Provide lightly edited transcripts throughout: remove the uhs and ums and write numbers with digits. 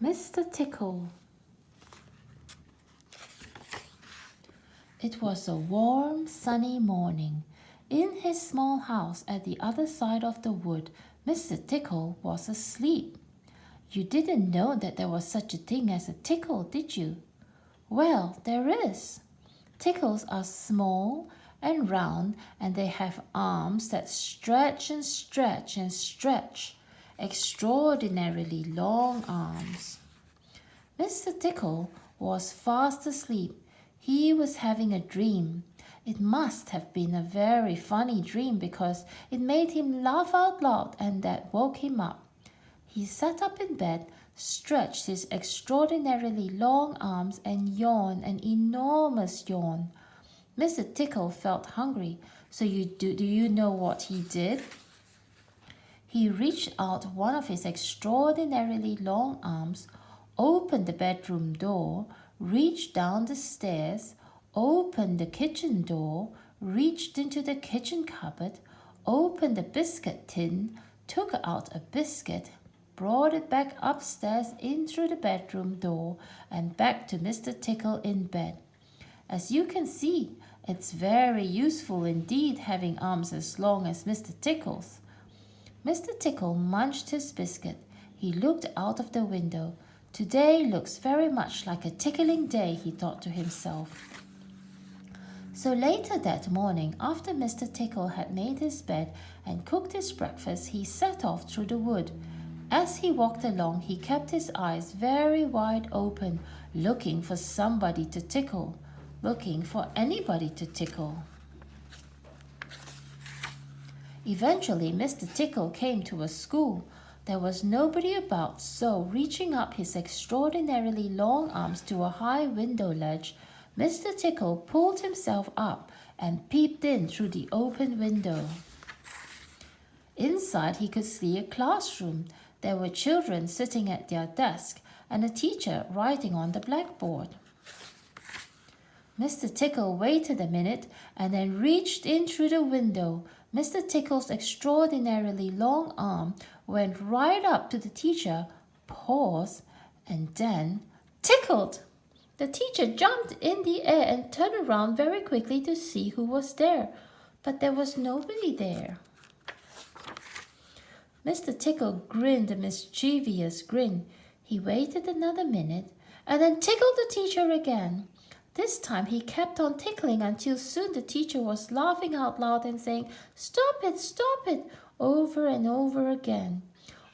Mr. Tickle. It was a warm, sunny morning. In his small house at the other side of the wood, Mr. Tickle was asleep. You didn't know that there was such a thing as a tickle, did you? Well, there is. Tickles are small and round, and they have arms that stretch and stretch and stretch. Extraordinarily long arms. Mr. Tickle was fast asleep. He was having a dream. It must have been a very funny dream because it made him laugh out loud, and that woke him up. He sat up in bed, stretched his extraordinarily long arms, and yawned an enormous yawn. Mr. Tickle felt hungry, so do you know what he did? He reached out one of his extraordinarily long arms, opened the bedroom door, reached down the stairs, opened the kitchen door, reached into the kitchen cupboard, opened the biscuit tin, took out a biscuit, brought it back upstairs in through the bedroom door, and back to Mr. Tickle in bed. As you can see, it's very useful indeed having arms as long as Mr. Tickle's. Mr. Tickle munched his biscuit. He looked out of the window. Today looks very much like a tickling day, he thought to himself. So later that morning, after Mr. Tickle had made his bed and cooked his breakfast, he set off through the wood. As he walked along, he kept his eyes very wide open, looking for somebody to tickle, looking for anybody to tickle. Eventually, Mr. Tickle came to a school. There was nobody about, so reaching up his extraordinarily long arms to a high window ledge, Mr. Tickle pulled himself up and peeped in through the open window. Inside, he could see a classroom. There were children sitting at their desk and a teacher writing on the blackboard. Mr. Tickle waited a minute and then reached in through the window. Mr. Tickle's extraordinarily long arm went right up to the teacher, paused, and then tickled. The teacher jumped in the air and turned around very quickly to see who was there, but there was nobody there. Mr. Tickle grinned a mischievous grin. He waited another minute and then tickled the teacher again. This time he kept on tickling until soon the teacher was laughing out loud and saying, "Stop it," over and over again.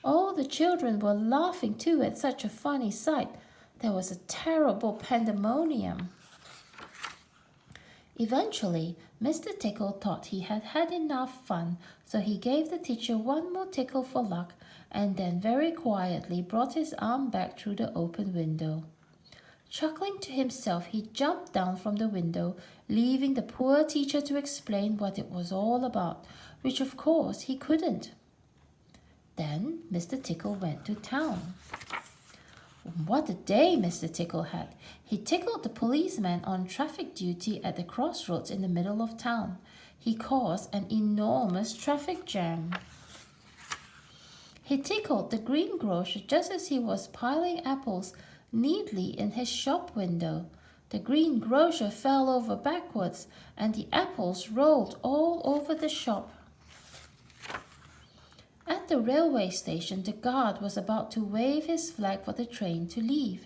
All the children were laughing too at such a funny sight. There was a terrible pandemonium. Eventually, Mr. Tickle thought he had had enough fun, so he gave the teacher one more tickle for luck and then very quietly brought his arm back through the open window. Chuckling to himself, he jumped down from the window, leaving the poor teacher to explain what it was all about, which of course he couldn't. Then Mr. Tickle went to town. What a day Mr. Tickle had. He tickled the policeman on traffic duty at the crossroads in the middle of town. He caused an enormous traffic jam. He tickled the greengrocer just as he was piling apples neatly in his shop window. The greengrocer fell over backwards, and the apples rolled all over the shop. At the railway station, the guard was about to wave his flag for the train to leave.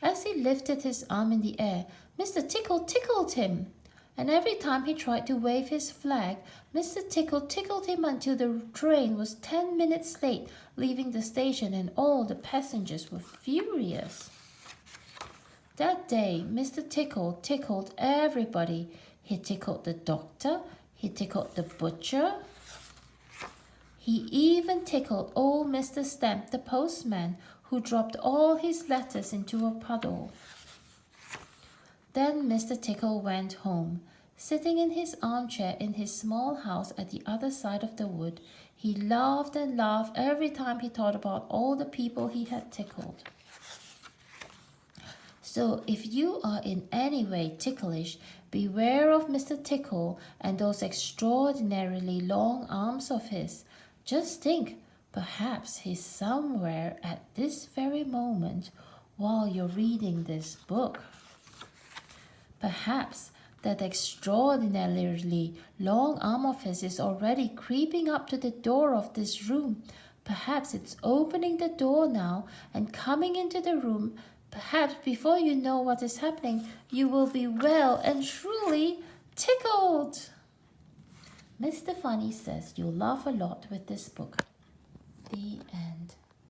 As he lifted his arm in the air, Mr. Tickle tickled him. And every time he tried to wave his flag, Mr. Tickle tickled him until the train was 10 minutes late, leaving the station, and all the passengers were furious. That day, Mr. Tickle tickled everybody. He tickled the doctor, he tickled the butcher, he even tickled old Mr. Stamp, the postman, who dropped all his letters into a puddle. Then Mr. Tickle went home. Sitting in his armchair in his small house at the other side of the wood, he laughed and laughed every time he thought about all the people he had tickled. So if you are in any way ticklish, beware of Mr. Tickle and those extraordinarily long arms of his. Just think, perhaps he's somewhere at this very very moment while you're reading this book. Perhaps that extraordinarily long arm of his is already creeping up to the door of this room. Perhaps it's opening the door now and coming into the room. Perhaps before you know what is happening, you will be well and truly tickled. Mr. Funny says you'll laugh a lot with this book. The end.